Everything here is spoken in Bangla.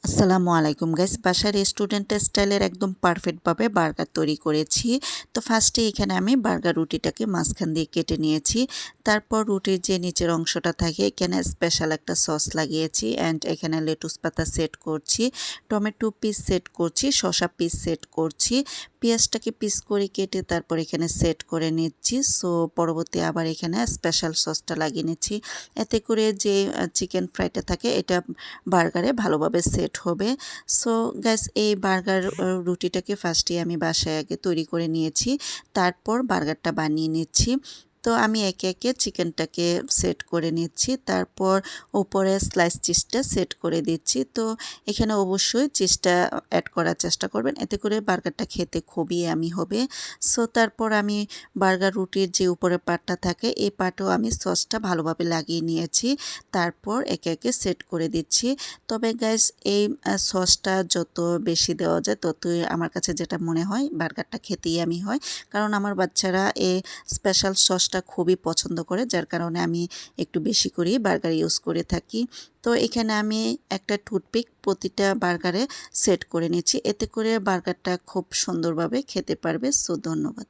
আসসালামু আলাইকুম গাইস, বাসার রেস্টুরেন্ট স্টাইলের একদম পারফেক্টভাবে বার্গার তৈরি করেছি। তো ফার্স্টে এখানে আমি বার্গার রুটিটাকে মাঝখান দিয়ে কেটে নিয়েছি। তারপর রুটির যে নিচের অংশটা থাকে এখানে স্পেশাল একটা সস লাগিয়েছি অ্যান্ড এখানে লেটুস পাতা সেট করছি, টমেটো পিস সেট করছি, শসা পিস সেট করছি, পেঁয়াজটাকে পিস করে কেটে তারপর এখানে সেট করে নিচ্ছি। সো পরবর্তী আবার এখানে স্পেশাল সসটা লাগিয়ে নিচ্ছি। এতে করে যে চিকেন ফ্রাইটা থাকে এটা বার্গারে ভালোভাবে সেট হবে। সো গাইস, এই বার্গার রুটিটাকে ফার্স্টে আমি বাসায় আগে তৈরি করে নিয়েছি, তারপর বার্গারটা বানিয়ে নিচ্ছি। তো আমি একে একে চিকেনটাকে সেট করে নিচ্ছি, তারপর উপরে স্লাইস চিজটা সেট করে দিচ্ছি। তো এখানে অবশ্যই চিজটা অ্যাড করার চেষ্টা করবেন, এতে করে বার্গারটা খেতে খুবই ইয়ামি হবে। সো তারপর আমি বার্গার রুটির যে উপরের পার্টটা থাকে এই পার্টেও আমি সসটা ভালোভাবে লাগিয়ে নিয়েছি, তারপর একে একে সেট করে দিচ্ছি। তবে গাইস, এই সসটা যত বেশি দেওয়া যায় ততই আমার কাছে যেটা মনে হয় বার্গারটা খেতে ইয়ামি হয়। কারণ আমার বাচ্চারা এই স্পেশাল সসটা খুবই পছন্দ করে, যার কারণে আমি একটু বেশি করেই বার্গার ইউজ করে থাকি। তো এখানে আমি একটা টুথপিক প্রতিটা বার্গারে সেট করে নিচ্ছি, এতে করে বার্গারটা খুব সুন্দরভাবে খেতে পারবে। সো ধন্যবাদ।